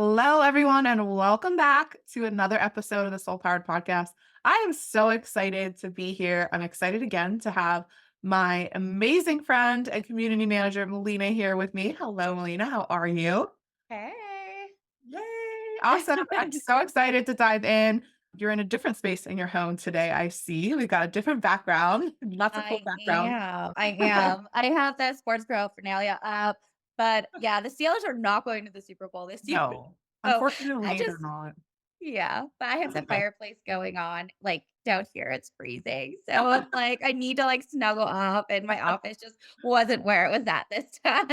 Hello, everyone, and welcome back to another episode of the Soul Powered Podcast. I am so excited to be here. I'm excited again to have my amazing friend and community manager, Millena, here with me. Hello, Millena. How are you? Hey. Yay. Awesome. I'm so excited to dive in. You're in a different space in your home today. I see. We've got a different background, lots of cool I background. am. I am. I have that sports paraphernalia up, but yeah, the Steelers are not going to the Super Bowl this year. No, So I unfortunately, they're just, not. yeah, but I have That's the okay. fireplace going on. Like down here, it's freezing. So it's like I need to like snuggle up, and my office just wasn't where it was at this time.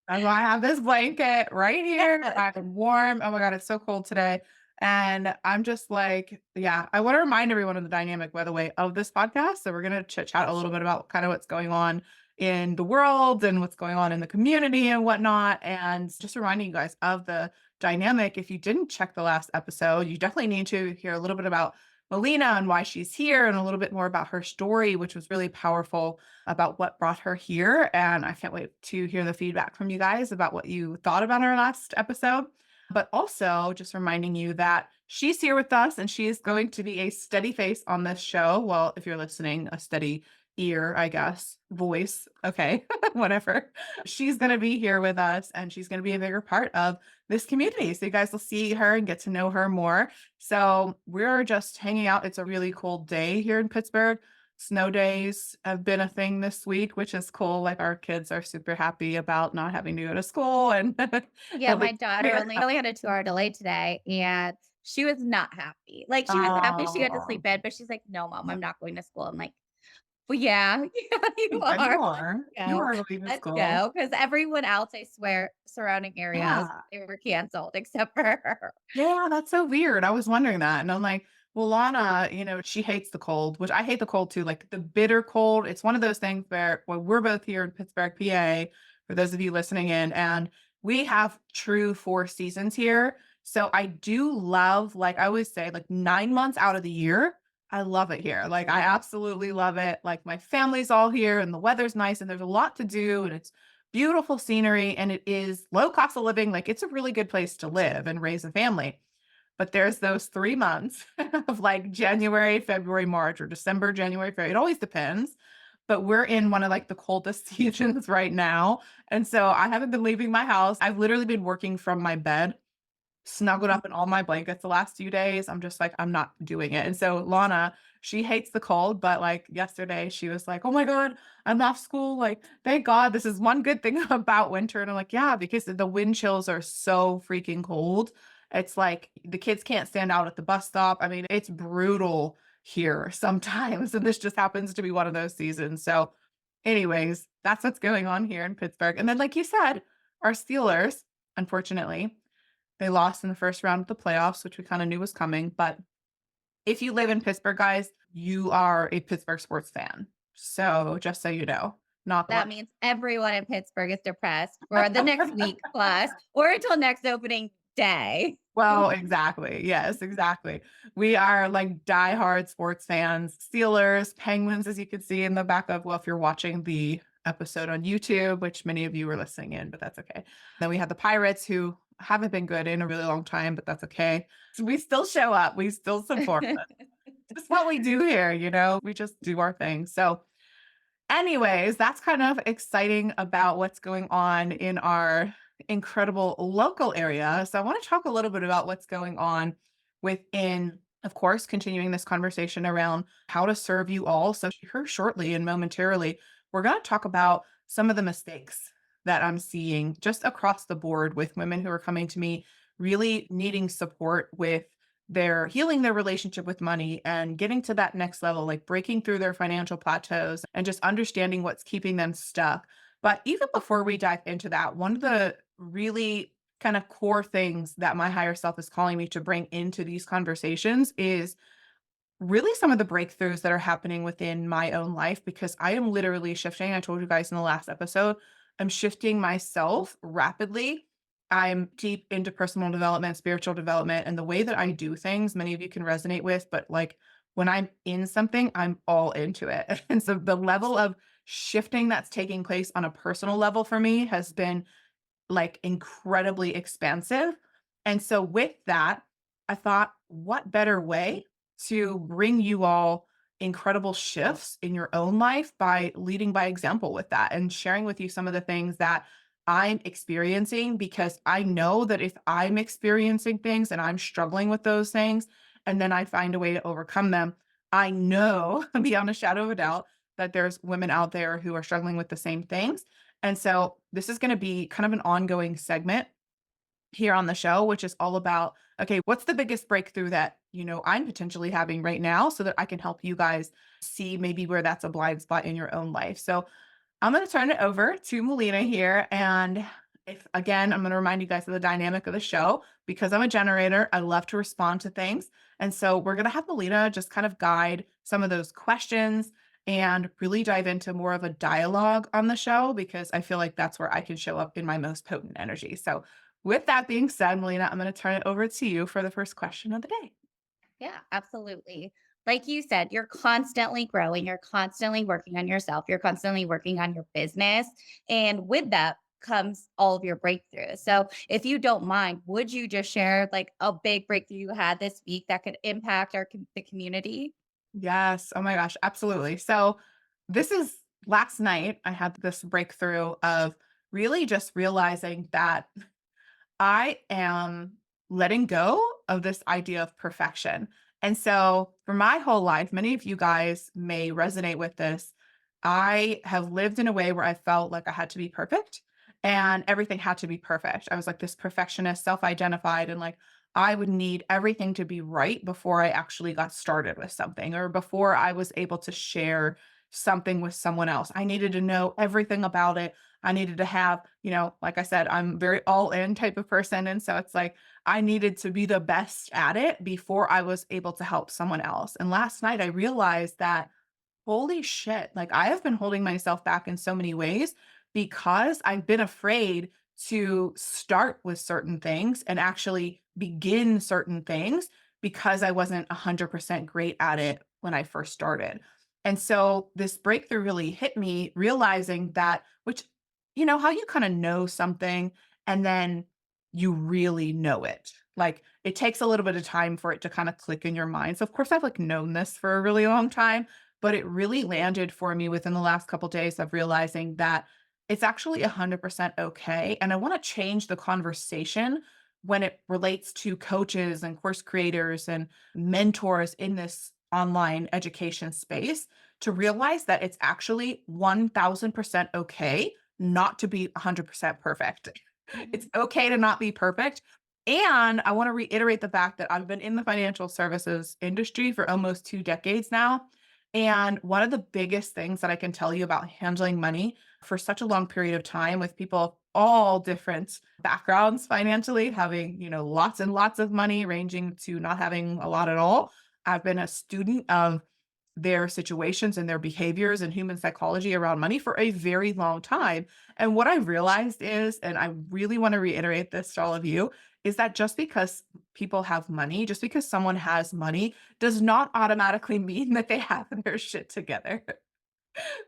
That's why I have this blanket right here. I'm warm. Oh my God, it's so cold today. And I'm just like, yeah, I want to remind everyone of the dynamic, by the way, of this podcast. So we're going to chit chat a little bit about kind of what's going on in the world and what's going on in the community and whatnot. And just reminding you guys of the dynamic. If you didn't check the last episode, you definitely need to hear a little bit about Melina and why she's here and a little bit more about her story, which was really powerful about what brought her here. And I can't wait to hear the feedback from you guys about what you thought about our last episode. But also, just reminding you that she's here with us and she is going to be a steady face on this show. Well, if you're listening, a steady ear, I guess, voice. Okay, whatever. She's going to be here with us and she's going to be a bigger part of this community. So you guys will see her and get to know her more. So we're just hanging out. It's a really cold day here in Pittsburgh. Snow days have been a thing this week, which is cool. Like our kids are super happy about not having to go to school and Yeah, at least my daughter here. only had a 2-hour delay today, and she was not happy. Like she was happy she got to Oh, sleep in, but she's like, "No, mom, I'm not going to school." I'm like, well, yeah, yeah, you yeah, you are. Let's are. You go. are going to Let's school. go. Because everyone else, I swear, surrounding areas, Yeah. they were canceled except for her. Yeah, that's so weird. I was wondering that. And I'm like, well, Lana, she hates the cold, which I hate the cold too. Like the bitter cold. It's one of those things where well, we're both here in Pittsburgh, PA, for those of you listening in, and we have true four seasons here. So I do love, like I always say, like 9 months out of the year, I love it here. Like I absolutely love it. Like my family's all here and the weather's nice and there's a lot to do and it's beautiful scenery and it is low cost of living. Like it's a really good place to live and raise a family. But there's those 3 months of like January, February, March, or December, January, February. It always depends. But we're in one of like the coldest seasons right now. And so I haven't been leaving my house. I've literally been working from my bed, snuggled up in all my blankets the last few days. I'm just like, I'm not doing it. And so Lana, she hates the cold, but like yesterday she was like, oh my God, I'm off school. Like, thank God this is one good thing about winter. And I'm like, yeah, because the wind chills are so freaking cold. It's like the kids can't stand out at the bus stop. I mean, it's brutal here sometimes. And this just happens to be one of those seasons. So, anyways, that's what's going on here in Pittsburgh. And then, like you said, our Steelers, unfortunately, they lost in the first round of the playoffs, which we kind of knew was coming. But if you live in Pittsburgh, guys, you are a Pittsburgh sports fan. So just so you know, not the one. That means everyone in Pittsburgh is depressed for the next week plus, or until next opening day. Well, exactly. Yes, exactly. We are like diehard sports fans, Steelers, Penguins, as you can see in the back of, well, if you're watching the episode on YouTube, which many of you were listening in, but that's okay. Then we have the Pirates who haven't been good in a really long time, but that's okay. So we still show up. We still support. It's what we do here, we just do our thing. So, anyways, that's kind of exciting about what's going on in our incredible local area. So, I want to talk a little bit about what's going on within, of course, continuing this conversation around how to serve you all. So, here shortly and momentarily, we're going to talk about some of the mistakes that I'm seeing just across the board with women who are coming to me really needing support with their healing their relationship with money and getting to that next level, like breaking through their financial plateaus and just understanding what's keeping them stuck. But even before we dive into that, one of the really kind of core things that my higher self is calling me to bring into these conversations is really some of the breakthroughs that are happening within my own life because I am literally shifting. I told you guys in the last episode, I'm shifting myself rapidly. I'm deep into personal development, spiritual development, and the way that I do things, many of you can resonate with, but like when I'm in something, I'm all into it. And so the level of shifting that's taking place on a personal level for me has been like incredibly expansive. And so with that, I thought, what better way to bring you all incredible shifts in your own life by leading by example with that and sharing with you some of the things that I'm experiencing, because I know that if I'm experiencing things and I'm struggling with those things and then I find a way to overcome them, I know beyond a shadow of a doubt that there's women out there who are struggling with the same things. And so this is going to be kind of an ongoing segment here on the show, which is all about, okay, what's the biggest breakthrough that, I'm potentially having right now so that I can help you guys see maybe where that's a blind spot in your own life. So I'm going to turn it over to Melina here. And if again, I'm going to remind you guys of the dynamic of the show because I'm a generator. I love to respond to things. And so we're going to have Melina just kind of guide some of those questions and really dive into more of a dialogue on the show because I feel like that's where I can show up in my most potent energy. So, with that being said, Melina, I'm going to turn it over to you for the first question of the day. Yeah, absolutely. Like you said, you're constantly growing, you're constantly working on yourself, you're constantly working on your business. And with that comes all of your breakthroughs. So, if you don't mind, would you just share like a big breakthrough you had this week that could impact the community? Yes. Oh my gosh. Absolutely. So, this is last night, I had this breakthrough of really just realizing that I am letting go of this idea of perfection. And so, for my whole life, many of you guys may resonate with this. I have lived in a way where I felt like I had to be perfect and everything had to be perfect. I was like this perfectionist, self identified, and like I would need everything to be right before I actually got started with something or before I was able to share something with someone else. I needed to know everything about it. I needed to have, like I said, I'm very all in type of person. And so it's like I needed to be the best at it before I was able to help someone else. And last night I realized that holy shit, like I have been holding myself back in so many ways because I've been afraid to start with certain things and actually begin certain things because I wasn't 100% great at it when I first started. And so this breakthrough really hit me realizing that, which, how you kind of know something and then you really know it. Like it takes a little bit of time for it to kind of click in your mind. So, of course, I've like known this for a really long time, but it really landed for me within the last couple days of realizing that it's actually 100% okay. And I want to change the conversation when it relates to coaches and course creators and mentors in this online education space to realize that it's actually 1000% okay not to be 100% perfect. It's Mhm. okay to not be perfect. And I want to reiterate the fact that I've been in the financial services industry for almost 2 decades now. And one of the biggest things that I can tell you about handling money for such a long period of time with people of all different backgrounds financially, having, lots and lots of money, ranging to not having a lot at all. I've been a student of their situations and their behaviors and human psychology around money for a very long time. And what I realized is, and I really want to reiterate this to all of you, is that just because people have money, just because someone has money, does not automatically mean that they have their shit together.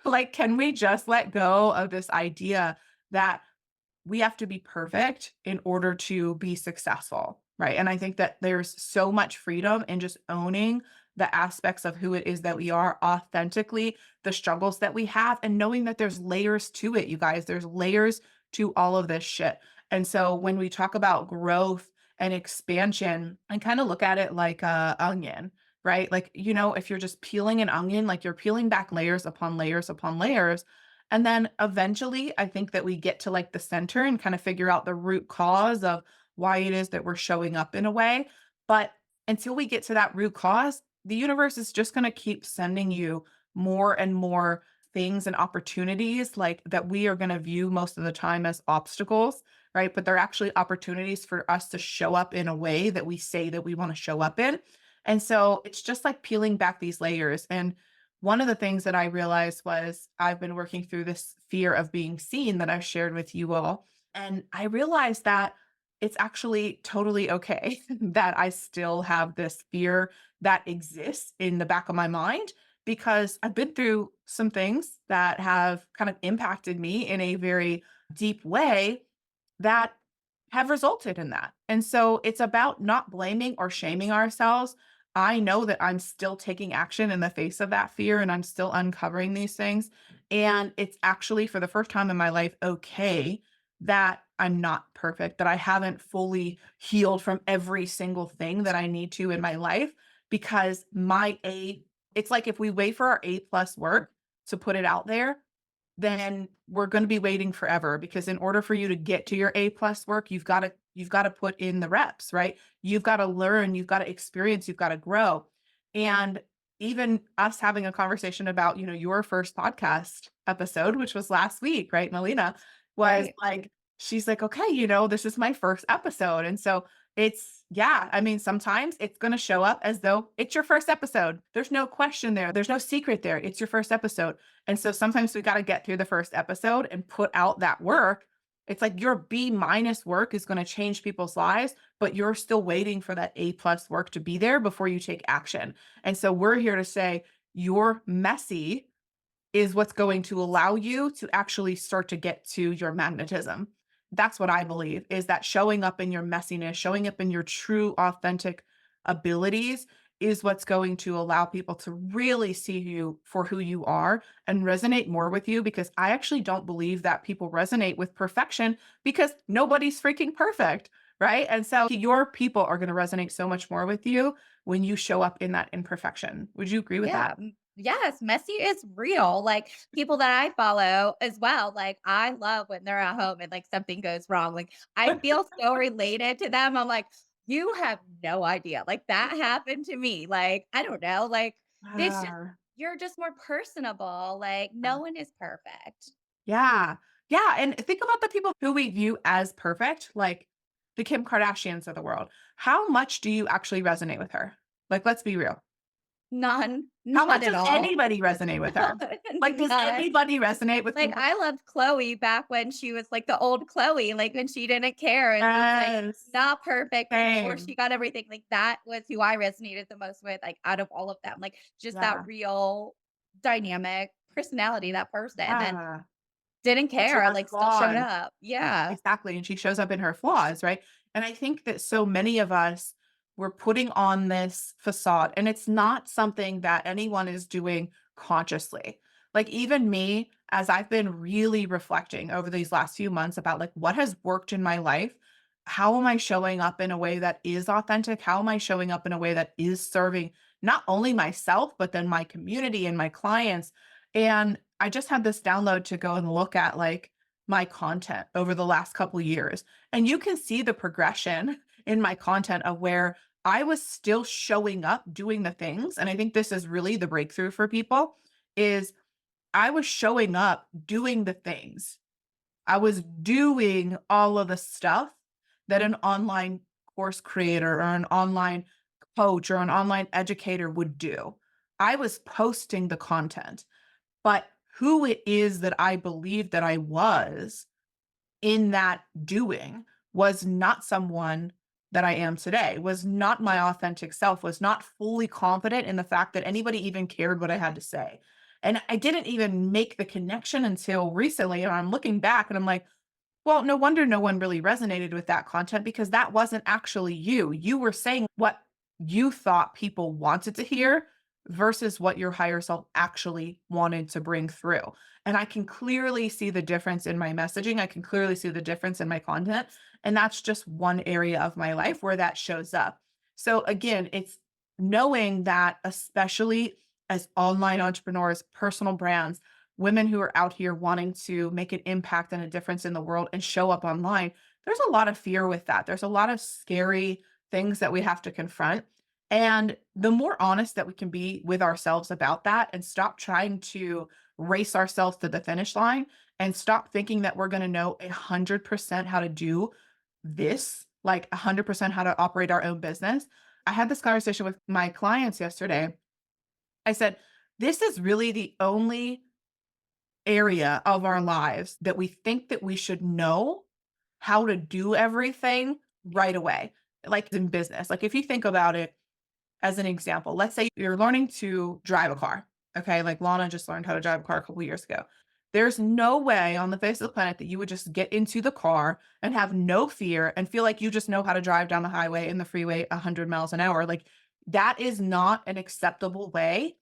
Like, can we just let go of this idea that we have to be perfect in order to be successful, right? And I think that there's so much freedom in just owning the aspects of who it is that we are authentically, the struggles that we have, and knowing that there's layers to it, you guys. There's layers to all of this shit. And so when we talk about growth and expansion, I kind of look at it like a onion, right? Like, if you're just peeling an onion, like you're peeling back layers upon layers upon layers, and then eventually, I think that we get to like the center and kind of figure out the root cause of why it is that we're showing up in a way. But until we get to that root cause, the universe is just going to keep sending you more and more things and opportunities like that we are going to view most of the time as obstacles, right? But they're actually opportunities for us to show up in a way that we say that we want to show up in. And so it's just like peeling back these layers. And one of the things that I realized was I've been working through this fear of being seen that I've shared with you all. And I realized that it's actually totally okay that I still have this fear that exists in the back of my mind because I've been through some things that have kind of impacted me in a very deep way that have resulted in that. And so it's about not blaming or shaming ourselves. I know that I'm still taking action in the face of that fear and I'm still uncovering these things. And it's actually for the first time in my life okay that I'm not perfect, that I haven't fully healed from every single thing that I need to in my life because it's like if we wait for our A plus work to put it out there, then we're going to be waiting forever because in order for you to get to your A plus work, you've got to put in the reps, right? You've got to learn, you've got to experience, you've got to grow. And even us having a conversation about, your first podcast episode, which was last week, right? Melina was Right. like, she's like, okay, this is my first episode. And so yeah, I mean, sometimes it's going to show up as though it's your first episode. There's no question there. There's no secret there. It's your first episode. And so sometimes we got to get through the first episode and put out that work. It's like your B minus work is going to change people's lives, but you're still waiting for that A plus work to be there before you take action. And so we're here to say you're messy is what's going to allow you to actually start to get to your magnetism. That's what I believe is that showing up in your messiness, showing up in your true authentic abilities is what's going to allow people to really see you for who you are and resonate more with you because I actually don't believe that people resonate with perfection because nobody's freaking perfect, right? And so your people are going to resonate so much more with you when you show up in that imperfection. Would you agree with Yeah. that? Yes, messy is real. Like people that I follow as well. Like I love when they're at home and like something goes wrong. Like I feel so related to them. I'm like, you have no idea. Like that happened to me. Like, I don't know. Like it's just Ah, you're just more personable. Like no one is perfect. yeah. Yeah, and think about the people who we view as perfect, like the Kim Kardashians of the world. How much do you actually resonate with her? Like, let's be real. None, How not much at does all. anybody resonate with her? Like, does None. anybody resonate with Like, Kim? I loved Chloe back when she was, like, the old Chloe, like, when she didn't care and was, like, Yes, not perfect before she same. got everything, like, that was who I resonated the most with, like, out of all of them, like, just that Yeah, real dynamic personality, that person, and yeah. didn't But she care, has like, still showed flaws. up. Yeah. Exactly, and she shows up in her flaws, right? And I think that so many of us we're putting on this facade, and it's not something that anyone is doing consciously. Like even me, as I've been really reflecting over these last few months about like what has worked in my life, how am I showing up in a way that is authentic? How am I showing up in a way that is serving not only myself, but then my community and my clients? And I just had this download to go and look at like my content over the last couple years. And you can see the progression in my content of where I was still showing up doing the things. And I think this is really the breakthrough for people is I was showing up doing the things. I was doing all of the stuff that an online course creator or an online coach or an online educator would do. I was posting the content, but who it is that I believed that I was in that doing was not someone that I am today, was not my authentic self, was not fully confident in the fact that anybody even cared what I had to say. And I didn't even make the connection until recently. And I'm looking back and I'm like, well, no wonder no one really resonated with that content because that wasn't actually you. You were saying what you thought people wanted to hear versus what your higher self actually wanted to bring through. And I can clearly see the difference in my messaging. I can clearly see the difference in my content. And that's just one area of my life where that shows up. So again, it's knowing that, especially as online entrepreneurs, personal brands, women who are out here wanting to make an impact and a difference in the world and show up online, there's a lot of fear with that. There's a lot of scary things that we have to confront. And the more honest that we can be with ourselves about that and stop trying to race ourselves to the finish line and stop thinking that we're going to know 100% how to do this, like 100% how to operate our own business. I had this conversation with my clients yesterday. I said, this is really the only area of our lives that we think that we should know how to do everything right away. Like in business, like if you think about it as an example, let's say you're learning to drive a car. Okay. Like Lana just learned how to drive a car a couple years ago. There's no way on the face of the planet that you would just get into the car and have no fear and feel like you just know how to drive down the highway in the freeway 100 miles an hour. Like, that is not an acceptable way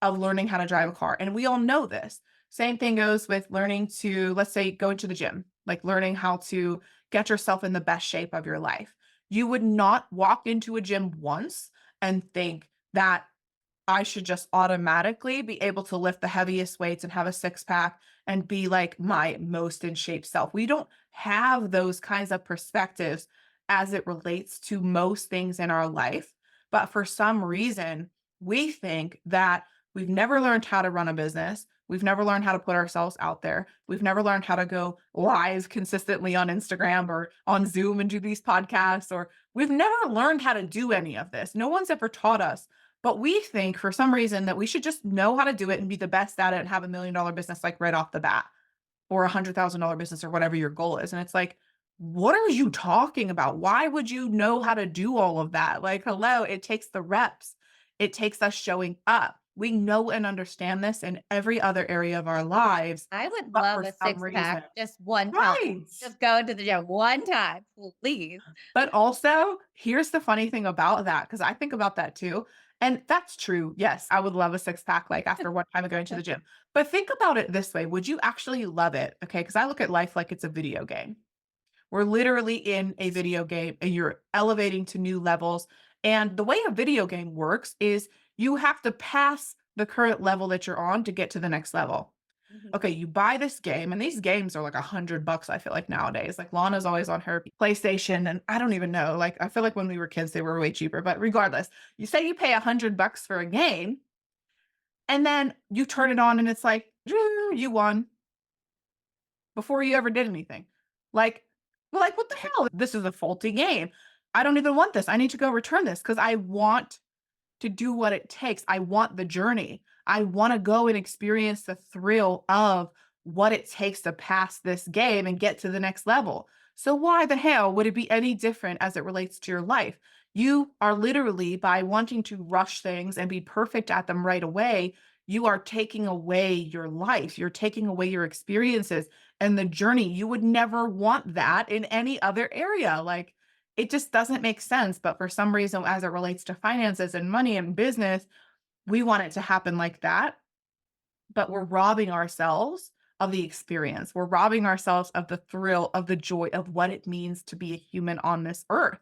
of learning how to drive a car. And we all know this. Same thing goes with learning to, let's say, go into the gym, like learning how to get yourself in the best shape of your life. You would not walk into a gym once and think that I should just automatically be able to lift the heaviest weights and have a six pack and be like my most in shape self. We don't have those kinds of perspectives as it relates to most things in our life. But for some reason, we think that we've never learned how to run a business. We've never learned how to put ourselves out there. We've never learned how to go live consistently on Instagram or on Zoom and do these podcasts, or we've never learned how to do any of this. No one's ever taught us, but we think for some reason that we should just know how to do it and be the best at it and have $1 million business like right off the bat or $100,000 business or whatever your goal is. And it's like, what are you talking about? Why would you know how to do all of that? Like, hello, it takes the reps. It takes us showing up. We know and understand this in every other area of our lives, I would but love for a some six pack reason, just one time. right. Just go to the gym one time, please. But also, here's the funny thing about that, because I think about that too. And that's true. Yes, I would love a six pack like after one time of going to the gym. But think about it this way. Would you actually love it? Okay. Because I look at life like it's a video game. We're literally in a video game and you're elevating to new levels. And the way a video game works is you have to pass the current level that you're on to get to the next level. Mhm. Okay, you buy this game, and these games are like $100, I feel like nowadays. Like Lana's always on her PlayStation, and I don't even know. Like, I feel like when we were kids, they were way cheaper. But regardless, you say you pay $100 for a game, and then you turn it on, and it's like, you won before you ever did anything. Like, we're like, what the hell? This is a faulty game. I don't even want this. I need to go return this because I want to do what it takes. I want the journey. I want to go and experience the thrill of what it takes to pass this game and get to the next level. So, why the hell would it be any different as it relates to your life? You are literally, by wanting to rush things and be perfect at them right away, you are taking away your life. You're taking away your experiences and the journey. You would never want that in any other area. Like, it just doesn't make sense. But for some reason, as it relates to finances and money and business, we want it to happen like that. But we're robbing ourselves of the experience. We're robbing ourselves of the thrill, of the joy of what it means to be a human on this earth.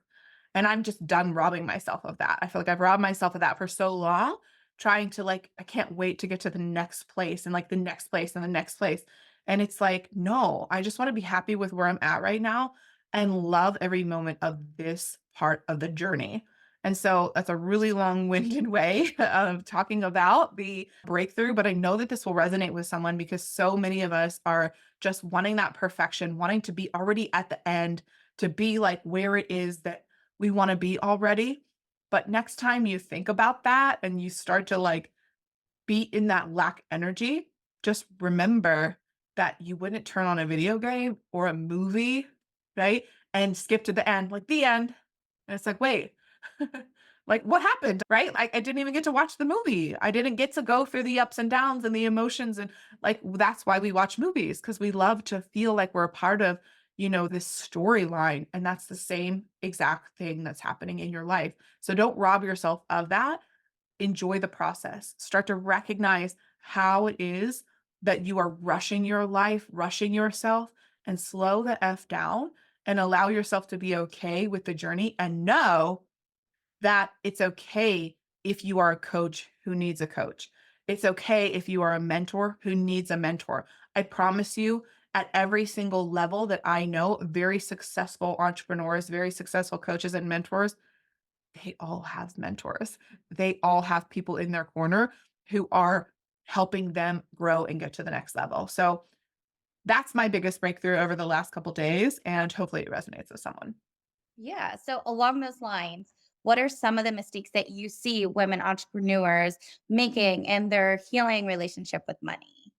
And I'm just done robbing myself of that. I feel like I've robbed myself of that for so long, trying to like, I can't wait to get to the next place and like the next place and the next place. And it's like, no, I just want to be happy with where I'm at right now and love every moment of this part of the journey. And so that's a really long-winded way of talking about the breakthrough, but I know that this will resonate with someone because so many of us are just wanting that perfection, wanting to be already at the end, to be like where it is that we want to be already. But next time you think about that and you start to like be in that lack energy, just remember that you wouldn't turn on a video game or a movie, right? And skip to the end, like the end. And it's like, wait, like what happened, right? Like I didn't even get to watch the movie. I didn't get to go through the ups and downs and the emotions. And like that's why we watch movies, because we love to feel like we're a part of, this storyline. And that's the same exact thing that's happening in your life. So don't rob yourself of that. Enjoy the process. Start to recognize how it is that you are rushing your life, rushing yourself, and slow the F down and allow yourself to be okay with the journey and know that it's okay if you are a coach who needs a coach. It's okay if you are a mentor who needs a mentor. I promise you, at every single level that I know, very successful entrepreneurs, very successful coaches and mentors, they all have mentors. They all have people in their corner who are helping them grow and get to the next level. So that's my biggest breakthrough over the last couple days, and hopefully it resonates with someone. Yeah. So, along those lines, what are some of the mistakes that you see women entrepreneurs making in their healing relationship with money?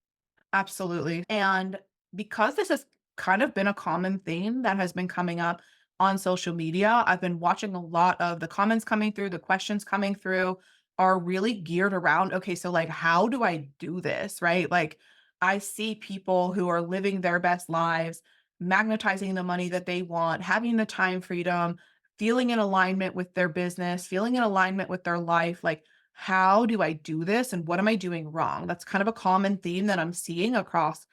Absolutely. And because this has kind of been a common theme that has been coming up on social media, I've been watching a lot of the comments coming through, the questions coming through are really geared around, okay, so like, how do I do this? Right? Like, I see people who are living their best lives, magnetizing the money that they want, having the time freedom, feeling in alignment with their business, feeling in alignment with their life. Like, how do I do this? And what am I doing wrong? That's kind of a common theme that I'm seeing across,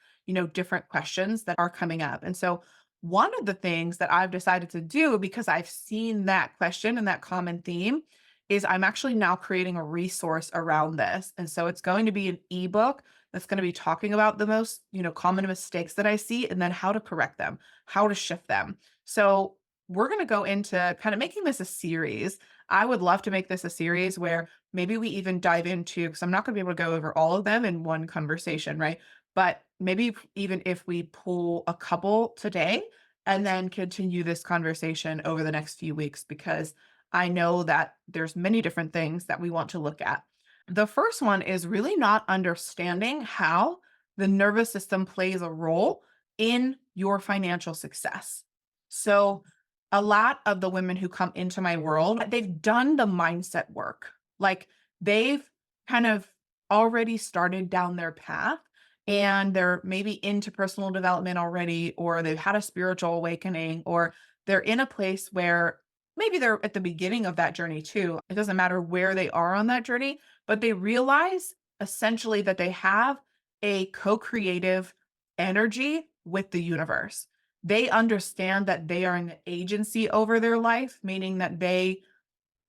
different questions that are coming up. And so, one of the things that I've decided to do because I've seen that question and that common theme is I'm actually now creating a resource around this. And so it's going to be an ebook that's going to be talking about the most, common mistakes that I see and then how to correct them, how to shift them. So we're going to go into kind of making this a series. I would love to make this a series where maybe we even dive into, because I'm not going to be able to go over all of them in one conversation, right? But maybe even if we pull a couple today and then continue this conversation over the next few weeks, because I know that there's many different things that we want to look at. The first one is really not understanding how the nervous system plays a role in your financial success. So, a lot of the women who come into my world, they've done the mindset work. Like they've kind of already started down their path and they're maybe into personal development already, or they've had a spiritual awakening, or they're in a place where maybe they're at the beginning of that journey too. It doesn't matter where they are on that journey, but they realize essentially that they have a co-creative energy with the universe. They understand that they are an agency over their life, meaning that they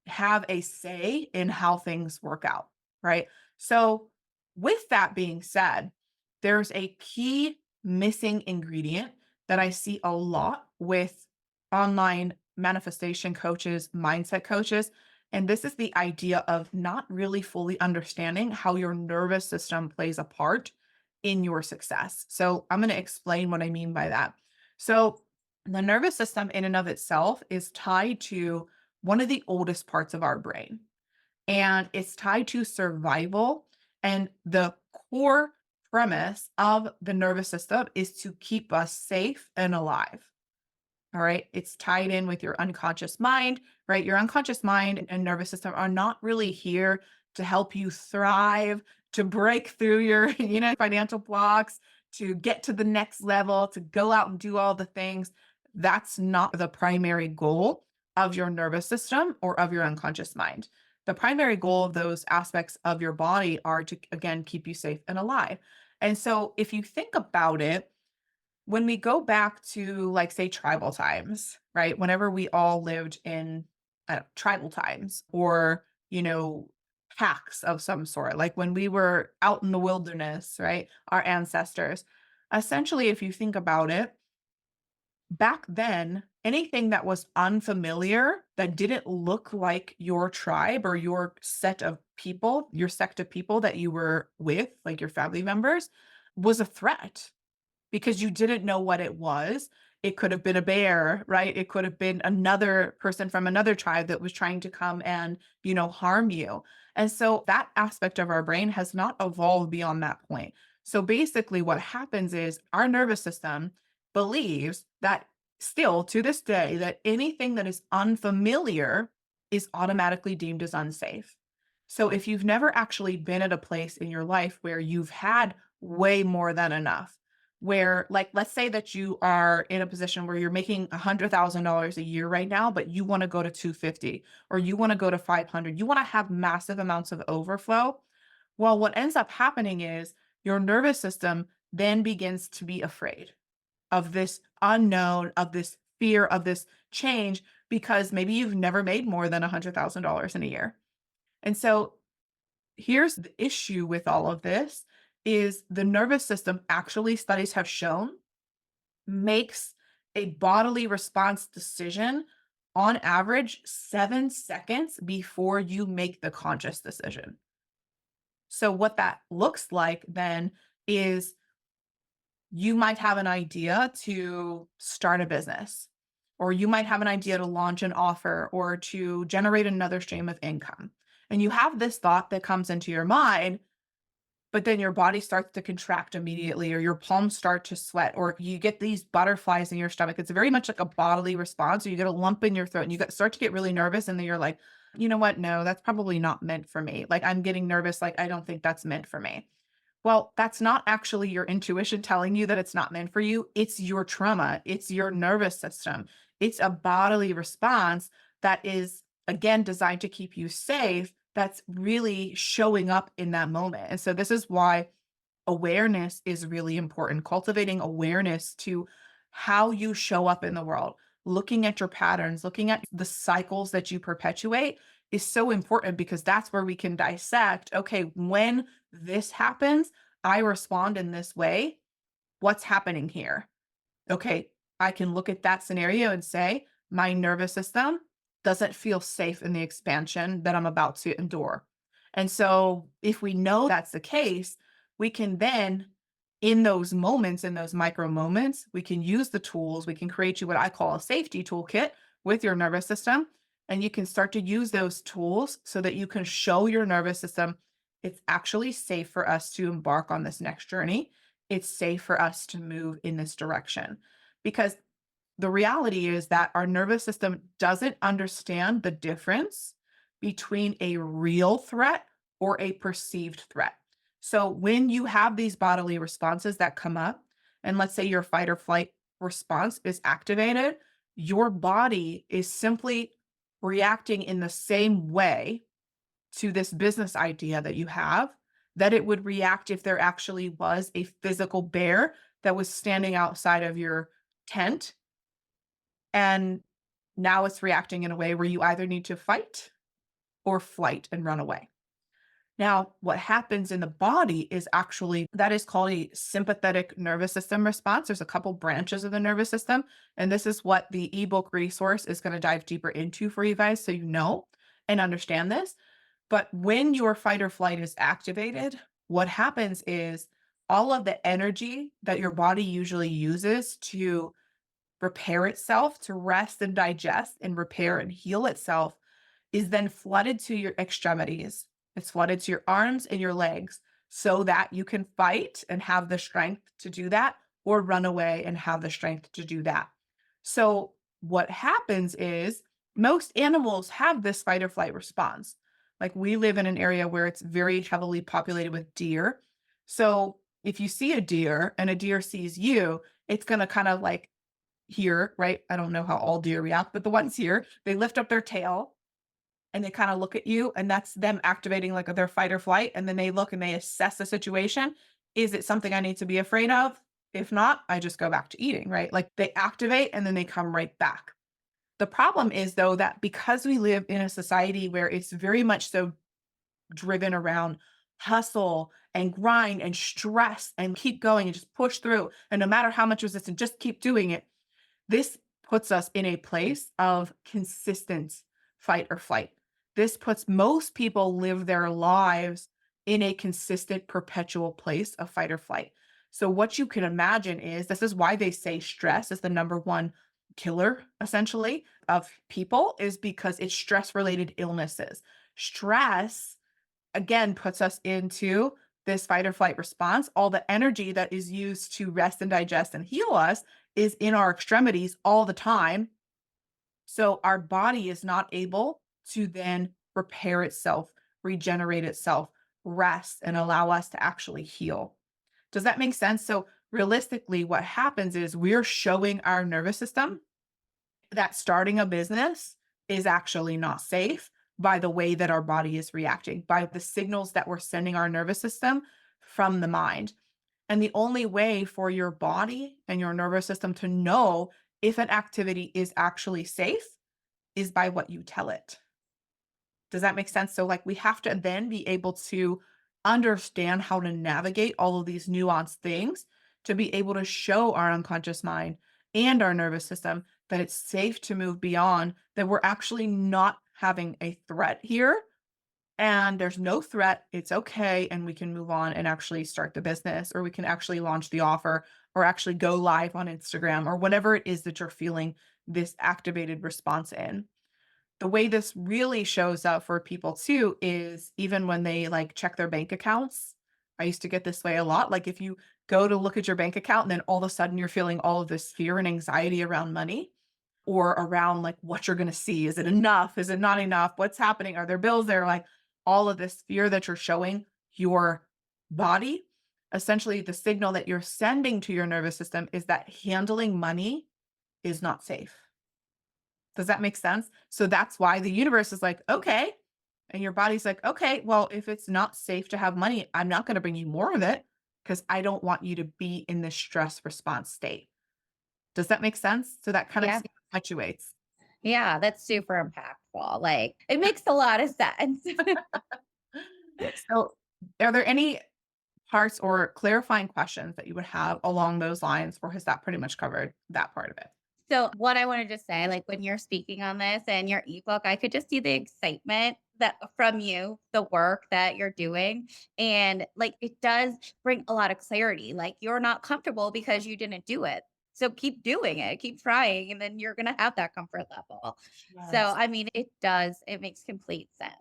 have a say in how things work out, right? So, with that being said, there's a key missing ingredient that I see a lot with online manifestation coaches, mindset coaches. And this is the idea of not really fully understanding how your nervous system plays a part in your success. So, I'm going to explain what I mean by that. So, the nervous system, in and of itself, is tied to one of the oldest parts of our brain, and it's tied to survival. And the core premise of the nervous system is to keep us safe and alive. All right. It's tied in with your unconscious mind, right? Your unconscious mind and nervous system are not really here to help you thrive, to break through your, financial blocks, to get to the next level, to go out and do all the things. That's not the primary goal of your nervous system or of your unconscious mind. The primary goal of those aspects of your body are to, again, keep you safe and alive. And so if you think about it, when we go back to, like, say, tribal times, right? Whenever we all lived in tribal times or, packs of some sort, like when we were out in the wilderness, right? Our ancestors. Essentially, if you think about it, back then, anything that was unfamiliar, that didn't look like your tribe or your set of people, your sect of people that you were with, like your family members, was a threat because you didn't know what it was. It could have been a bear, right? It could have been another person from another tribe that was trying to come and, harm you. And so that aspect of our brain has not evolved beyond that point. So basically, what happens is our nervous system believes that still to this day, that anything that is unfamiliar is automatically deemed as unsafe. So if you've never actually been at a place in your life where you've had way more than enough, where, like, let's say that you are in a position where you're making $100,000 a year right now, but you want to go to 250 or you want to go to 500, you want to have massive amounts of overflow. Well, what ends up happening is your nervous system then begins to be afraid of this unknown, of this fear, of this change, because maybe you've never made more than $100,000 in a year. And so here's the issue with all of this is the nervous system, actually studies have shown, makes a bodily response decision on average 7 seconds before you make the conscious decision. So what that looks like then is you might have an idea to start a business, or you might have an idea to launch an offer or to generate another stream of income. And you have this thought that comes into your mind, but then your body starts to contract immediately, or your palms start to sweat, or you get these butterflies in your stomach. It's very much like a bodily response, or you get a lump in your throat and start to get really nervous. And then you're like, you know what? No, that's probably not meant for me. Like, I'm getting nervous. Like, I don't think that's meant for me. Well, that's not actually your intuition telling you that it's not meant for you. It's your trauma. It's your nervous system. It's a bodily response that is, again, designed to keep you safe. That's really showing up in that moment. And so, this is why awareness is really important. Cultivating awareness to how you show up in the world, looking at your patterns, looking at the cycles that you perpetuate is so important because that's where we can dissect okay, when this happens, I respond in this way. What's happening here? Okay, I can look at that scenario and say, my nervous system doesn't feel safe in the expansion that I'm about to endure. And so, if we know that's the case, we can then, in those moments, in those micro moments, we can use the tools. We can create you what I call a safety toolkit with your nervous system. And you can start to use those tools so that you can show your nervous system it's actually safe for us to embark on this next journey. It's safe for us to move in this direction. Because the reality is that our nervous system doesn't understand the difference between a real threat or a perceived threat. So when you have these bodily responses that come up, and let's say your fight or flight response is activated, your body is simply reacting in the same way to this business idea that you have that it would react if there actually was a physical bear that was standing outside of your tent. And now it's reacting in a way where you either need to fight or flight and run away. Now, what happens in the body is actually that is called a sympathetic nervous system response. There's a couple branches of the nervous system. And this is what the ebook resource is going to dive deeper into for you guys so you know and understand this. But when your fight or flight is activated, what happens is all of the energy that your body usually uses to repair itself, to rest and digest and repair and heal itself is then flooded to your extremities. It's flooded to your arms and your legs so that you can fight and have the strength to do that or run away and have the strength to do that. So, what happens is most animals have this fight or flight response. Like we live in an area where it's very heavily populated with deer. So, if you see a deer and a deer sees you, it's going to kind of like here, right? I don't know how all deer react, but the ones here, they lift up their tail and they kind of look at you, and that's them activating like their fight or flight. And then they look and they assess the situation. Is it something I need to be afraid of? If not, I just go back to eating, right? Like they activate and then they come right back. The problem is, though, that because we live in a society where it's very much so driven around hustle and grind and stress and keep going and just push through, and no matter how much resistance, just keep doing it this puts us in a place of consistent fight or flight. This puts most people live their lives in a consistent, perpetual place of fight or flight. So, what you can imagine is this is why they say stress is the number one killer, essentially, of people, is because it's stress related illnesses. Stress again puts us into this fight or flight response. All the energy that is used to rest and digest and heal us is in our extremities all the time. So our body is not able to then repair itself, regenerate itself, rest, and allow us to actually heal. Does that make sense? So realistically, what happens is we're showing our nervous system that starting a business is actually not safe by the way that our body is reacting, by the signals that we're sending our nervous system from the mind. And the only way for your body and your nervous system to know if an activity is actually safe is by what you tell it. Does that make sense? So, like, we have to then be able to understand how to navigate all of these nuanced things to be able to show our unconscious mind and our nervous system that it's safe to move beyond, that we're actually not having a threat here. And there's no threat. It's okay. And we can move on and actually start the business, or we can actually launch the offer, or actually go live on Instagram, or whatever it is that you're feeling this activated response in. The way this really shows up for people too is even when they like check their bank accounts. I used to get this way a lot. Like if you go to look at your bank account and then all of a sudden you're feeling all of this fear and anxiety around money or around like what you're going to see. Is it enough? Is it not enough? What's happening? Are there bills there? Like all of this fear that you're showing your body. essentially the signal that you're sending to your nervous system is that handling money is not safe. Does that make sense? So that's why the universe is like, okay. And your body's like, okay, well, if it's not safe to have money, I'm not going to bring you more of it because I don't want you to be in this stress response state. Does that make sense? So that kind of Yeah. fluctuates. Yeah, that's super impactful. Like, it makes a lot of sense. So, are there any parts or clarifying questions that you would have along those lines, or has that pretty much covered that part of it? So, what I wanted to say, like when you're speaking on this and your ebook, I could just see the excitement that from you, the work that you're doing. And like it does bring a lot of clarity. Like you're not comfortable because you didn't do it. So keep doing it, keep trying, and then you're gonna have that comfort level. So Yes. I mean, it makes complete sense.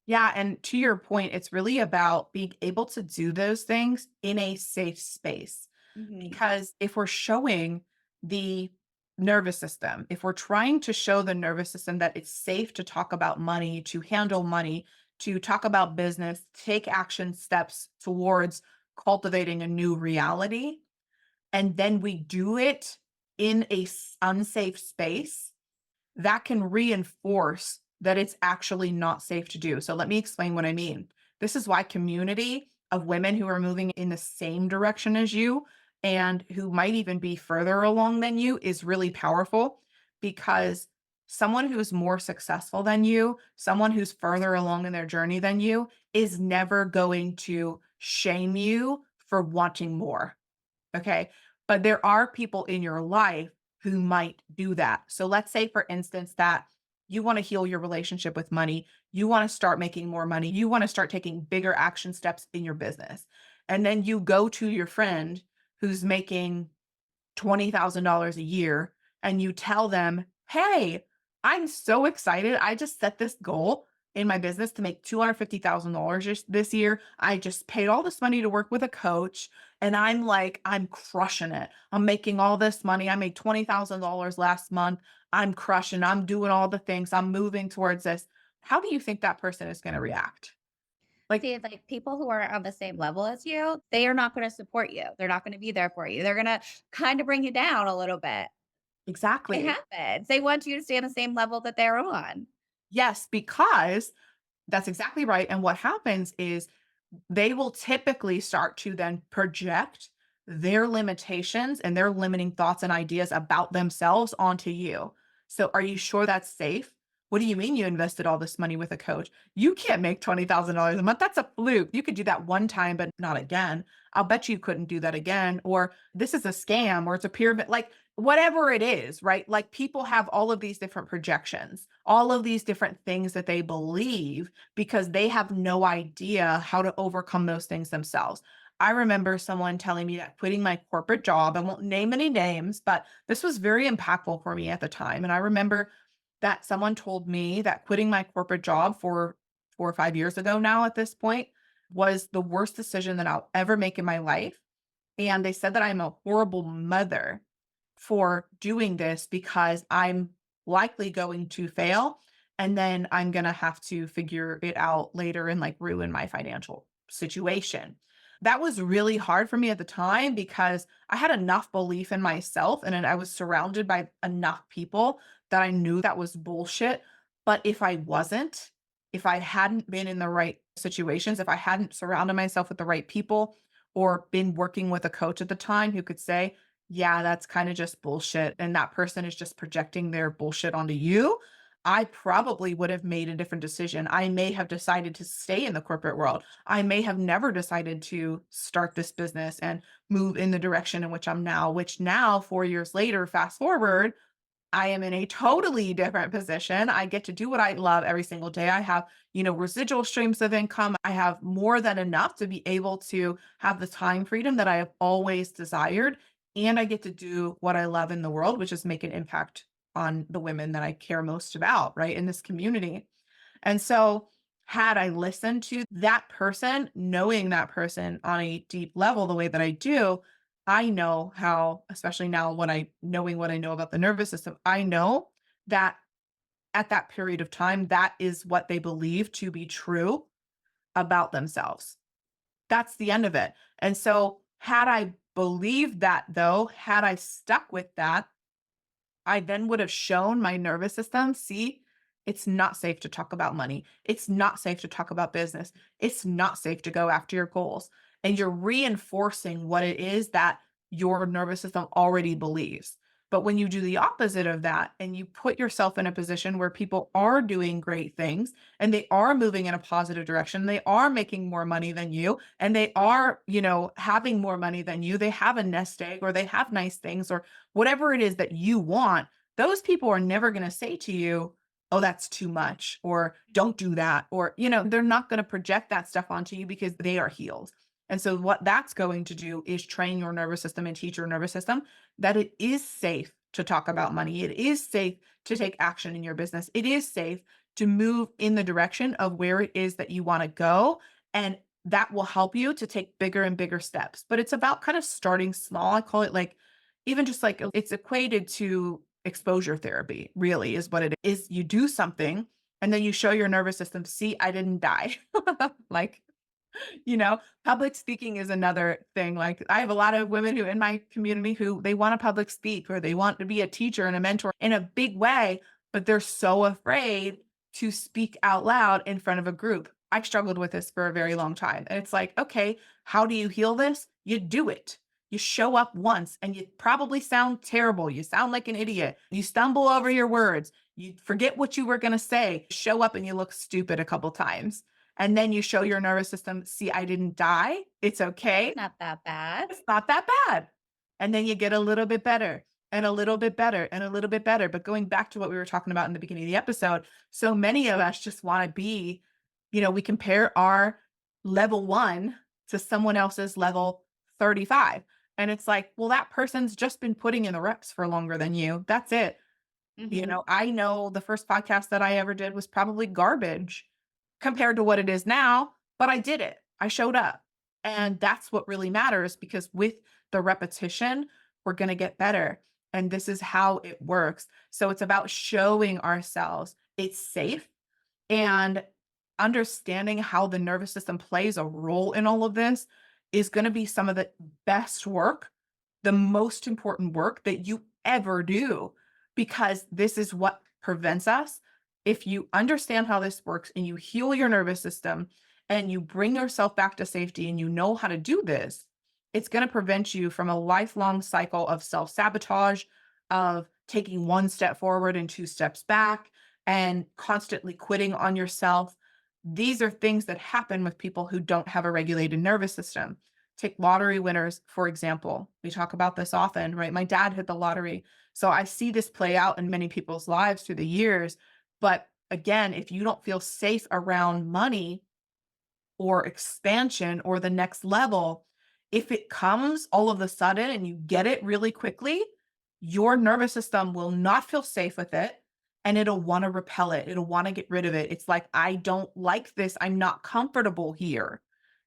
Yeah, and to your point, it's really about being able to do those things in a safe space. Mhm. Because if we're showing the nervous system, if we're trying to show the nervous system that it's safe to talk about money, to handle money, to talk about business, take action steps towards cultivating a new reality, and then we do it in a unsafe space, that can reinforce that it's actually not safe to do. So let me explain what I mean. This is why community of women who are moving in the same direction as you and who might even be further along than you is really powerful, because someone who's more successful than you, someone who's further along in their journey than you, is never going to shame you for wanting more. Okay. But there are people in your life who might do that. So let's say, for instance, that you want to heal your relationship with money. You want to start making more money. You want to start taking bigger action steps in your business. And then you go to your friend who's making $20,000 a year and you tell them, "Hey, I'm so excited. I just set this goal in my business to make $250,000 this year. I just paid all this money to work with a coach and I'm like, I'm crushing it. I'm making all this money. I made $20,000 last month. I'm crushing. I'm doing all the things. I'm moving towards this." How do you think that person is going to react? Like, See, like people who are on the same level as you, they are not going to support you. They're not going to be there for you. They're going to kind of bring you down a little bit. It exactly. happens. They want you to stay on the same level that they're on. Yes, because that's exactly right. And what happens is they will typically start to then project their limitations and their limiting thoughts and ideas about themselves onto you. So, are you sure that's safe? What do you mean you invested all this money with a coach? You can't make $20,000 a month. That's a fluke. You could do that one time, but not again. I'll bet you couldn't do that again. Or this is a scam or it's a pyramid. Like, whatever it is, right? Like, people have all of these different projections, all of these different things that they believe because they have no idea how to overcome those things themselves. I remember someone telling me that quitting my corporate job, I won't name any names, but this was very impactful for me at the time. And I remember that someone told me that quitting my corporate job for 4 or 5 years ago now at this point was the worst decision that I'll ever make in my life. And they said that I'm a horrible mother for doing this because I'm likely going to fail and then I'm going to have to figure it out later and like ruin my financial situation. That was really hard for me at the time because I had enough belief in myself and then I was surrounded by enough people that I knew that was bullshit. But if I wasn't, if I hadn't been in the right situations, if I hadn't surrounded myself with the right people or been working with a coach at the time who could say, yeah, that's kind of just bullshit, and that person is just projecting their bullshit onto you, I probably would have made a different decision. I may have decided to stay in the corporate world. I may have never decided to start this business and move in the direction in which I'm now, which now, 4 years later, fast forward, I am in a totally different position. I get to do what I love every single day. I have, residual streams of income. I have more than enough to be able to have the time freedom that I have always desired. And I get to do what I love in the world, which is make an impact on the women that I care most about, right, in this community. And so, had I listened to that person, knowing that person on a deep level the way that I do, I know how, especially now when knowing what I know about the nervous system, I know that at that period of time, that is what they believe to be true about themselves. That's the end of it. And so had I believed that though, had I stuck with that, I then would have shown my nervous system, see, it's not safe to talk about money. It's not safe to talk about business. It's not safe to go after your goals. And you're reinforcing what it is that your nervous system already believes. But when you do the opposite of that and you put yourself in a position where people are doing great things and they are moving in a positive direction, they are making more money than you, and they are, having more money than you, they have a nest egg or they have nice things or whatever it is that you want, those people are never going to say to you, oh, that's too much, or don't do that. Or, they're not going to project that stuff onto you because they are healed. And so, what that's going to do is train your nervous system and teach your nervous system that it is safe to talk about money. It is safe to take action in your business. It is safe to move in the direction of where it is that you want to go. And that will help you to take bigger and bigger steps. But it's about kind of starting small. I call it like even just like it's equated to exposure therapy, really, is what it is. You do something and then you show your nervous system, see, I didn't die. Like, public speaking is another thing. Like, I have a lot of women who in my community who they want to public speak or they want to be a teacher and a mentor in a big way, but they're so afraid to speak out loud in front of a group. I struggled with this for a very long time. And it's like, okay, how do you heal this? You do it. You show up once and you probably sound terrible. You sound like an idiot. You stumble over your words. You forget what you were going to say. Show up and you look stupid a couple times. And then you show your nervous system, see, I didn't die. It's okay. Not that bad. It's not that bad. And then you get a little bit better and a little bit better and a little bit better. But going back to what we were talking about in the beginning of the episode, so many of us just want to be, we compare our level 1 to someone else's level 35. And it's like, well, that person's just been putting in the reps for longer than you. That's it. Mhm. I know the first podcast that I ever did was probably garbage compared to what it is now, but I did it. I showed up. And that's what really matters because with the repetition, we're going to get better. And this is how it works. So it's about showing ourselves it's safe and understanding how the nervous system plays a role in all of this is going to be some of the best work, the most important work that you ever do, because this is what prevents us. If you understand how this works and you heal your nervous system and you bring yourself back to safety and you know how to do this, it's going to prevent you from a lifelong cycle of self sabotage, of taking one step forward and two steps back, and constantly quitting on yourself. These are things that happen with people who don't have a regulated nervous system. Take lottery winners, for example. We talk about this often, right? My dad hit the lottery. So I see this play out in many people's lives through the years. But again, if you don't feel safe around money, or expansion or the next level, if it comes all of a sudden and you get it really quickly, your nervous system will not feel safe with it and it'll want to repel it. It'll want to get rid of it. It's like, I don't like this. I'm not comfortable here.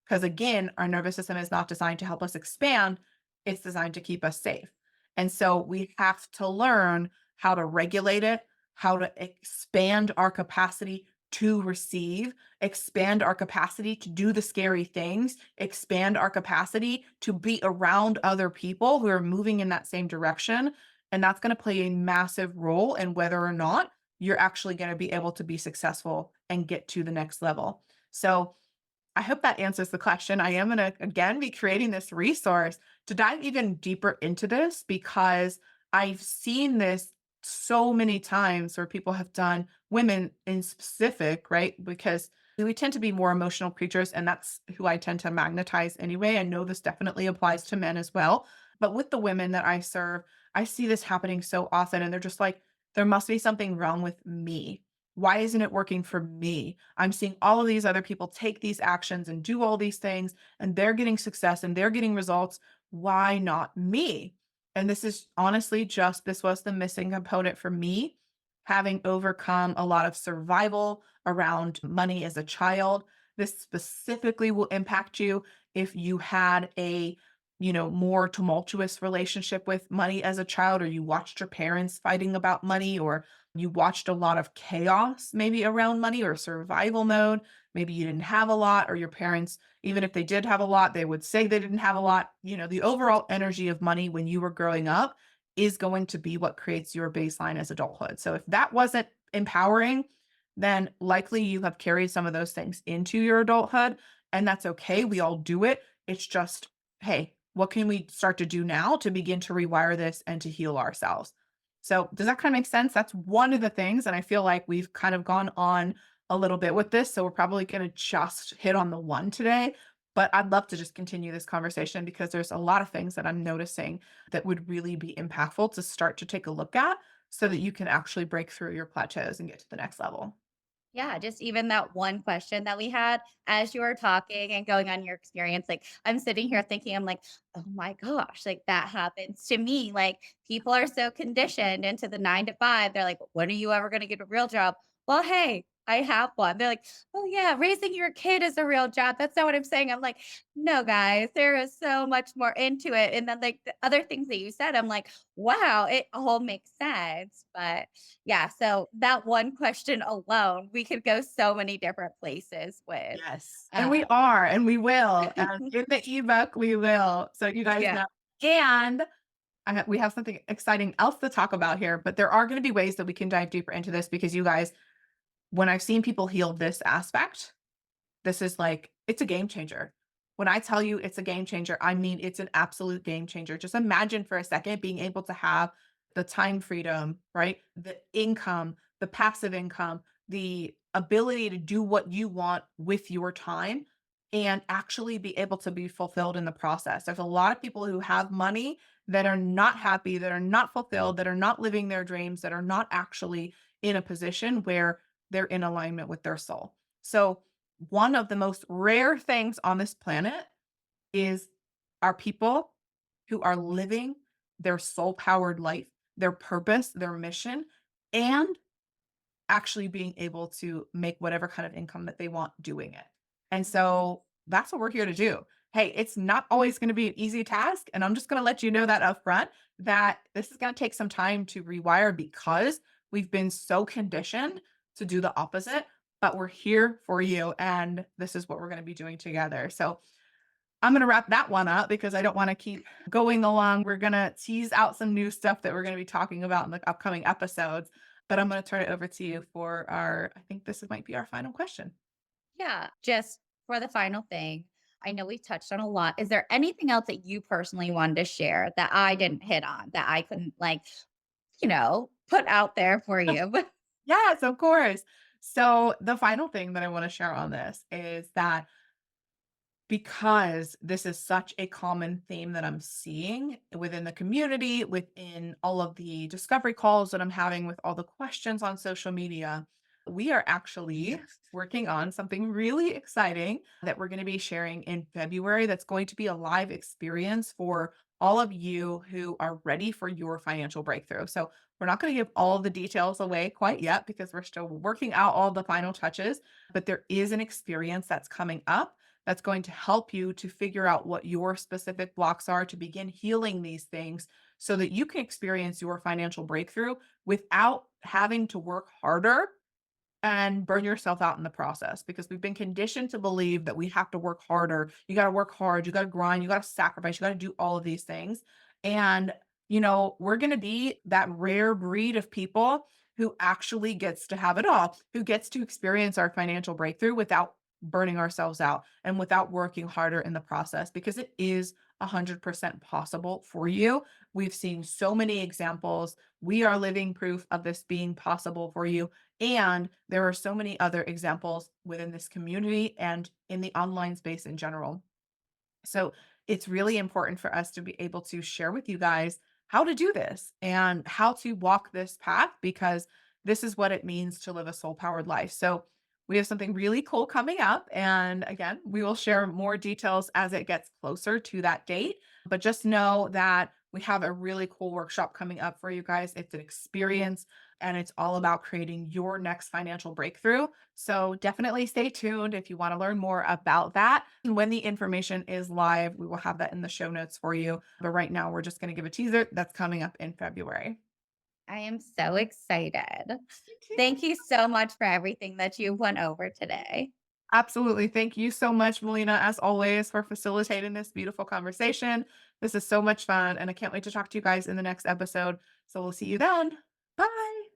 Because again, our nervous system is not designed to help us expand, it's designed to keep us safe. And so we have to learn how to regulate it, how to expand our capacity to receive, expand our capacity to do the scary things, expand our capacity to be around other people who are moving in that same direction. And that's going to play a massive role in whether or not you're actually going to be able to be successful and get to the next level. So, I hope that answers the question. I am going to again be creating this resource to dive even deeper into this because I've seen this so many times where people have done, women in specific, right? Because we tend to be more emotional creatures, and that's who I tend to magnetize anyway. I know this definitely applies to men as well. But with the women that I serve, I see this happening so often, and they're just like, there must be something wrong with me. Why isn't it working for me? I'm seeing all of these other people take these actions and do all these things, and they're getting success and they're getting results. Why not me? And this is honestly just, this was the missing component for me, having overcome a lot of survival around money as a child. This specifically will impact you if you had a more tumultuous relationship with money as a child, or you watched your parents fighting about money, or You watched a lot of chaos maybe around money or survival mode. Maybe you didn't have a lot, or your parents, even if they did have a lot, they would say they didn't have a lot. The overall energy of money when you were growing up is going to be what creates your baseline as adulthood. So if that wasn't empowering, then likely you have carried some of those things into your adulthood. And that's okay. We all do it. It's just, hey, what can we start to do now to begin to rewire this and to heal ourselves? So, does that kind of make sense? That's one of the things. And I feel like we've kind of gone on a little bit with this. So, we're probably going to just hit on the one today. But I'd love to just continue this conversation because there's a lot of things that I'm noticing that would really be impactful to start to take a look at so that you can actually break through your plateaus and get to the next level. Yeah, just even that one question that we had as you were talking and going on your experience, like I'm sitting here thinking, I'm like, oh my gosh, like that happens to me. Like people are so conditioned into the 9 to 5. They're like, when are you ever going to get a real job? Well, hey, I have one. They're like, oh yeah, raising your kid is a real job. That's not what I'm saying. I'm like, no, guys, there is so much more into it. And then like the other things that you said, I'm like, wow, it all makes sense. But yeah, so that one question alone, we could go so many different places with. Yes. And we Uh, are, and we will. And in the ebook, we will. So you guys yeah. know. And we have something exciting else to talk about here, but there are going to be ways that we can dive deeper into this because you guys, when I've seen people heal this aspect, this is like, it's a game changer. When I tell you it's a game changer, I mean it's an absolute game changer. Just imagine for a second being able to have the time freedom, right? The income, the passive income, the ability to do what you want with your time and actually be able to be fulfilled in the process. There's a lot of people who have money that are not happy, that are not fulfilled, that are not living their dreams, that are not actually in a position where they're in alignment with their soul. So, one of the most rare things on this planet is our people who are living their soul powered life, their purpose, their mission, and actually being able to make whatever kind of income that they want doing it. And so that's what we're here to do. Hey, it's not always going to be an easy task. And I'm just going to let you know that up front that this is going to take some time to rewire because we've been so conditioned to do the opposite. But we're here for you. And this is what we're going to be doing together. So I'm going to wrap that one up because I don't want to keep going along. We're going to tease out some new stuff that we're going to be talking about in the upcoming episodes. But I'm going to turn it over to you for I think this might be our final question. Yeah. Just for the final thing, I know we touched on a lot. Is there anything else that you personally wanted to share that I didn't hit on that I couldn't like, put out there for you? Yes, of course. So the final thing that I want to share on this is that because this is such a common theme that I'm seeing within the community, within all of the discovery calls that I'm having with all the questions on social media. We are actually working on something really exciting that we're going to be sharing in February that's going to be a live experience for all of you who are ready for your financial breakthrough. So, we're not going to give all the details away quite yet because we're still working out all the final touches, but there is an experience that's coming up that's going to help you to figure out what your specific blocks are to begin healing these things so that you can experience your financial breakthrough without having to work harder and burn yourself out in the process because we've been conditioned to believe that we have to work harder. You got to work hard, you got to grind, you got to sacrifice, you got to do all of these things. And, we're going to be that rare breed of people who actually gets to have it all, who gets to experience our financial breakthrough without burning ourselves out and without working harder in the process because it is 100% possible for you. We've seen so many examples. We are living proof of this being possible for you. And there are so many other examples within this community and in the online space in general. So it's really important for us to be able to share with you guys how to do this and how to walk this path because this is what it means to live a soul powered life. So we have something really cool coming up. And again, we will share more details as it gets closer to that date. But just know that we have a really cool workshop coming up for you guys. It's an experience and it's all about creating your next financial breakthrough. So definitely stay tuned if you want to learn more about that. And when the information is live, we will have that in the show notes for you. But right now, we're just going to give a teaser that's coming up in February. I am so excited. Me too. Thank you so much for everything that you went over today. Absolutely. Thank you so much, Melina, as always, for facilitating this beautiful conversation. This is so much fun, and I can't wait to talk to you guys in the next episode. So we'll see you then. Bye.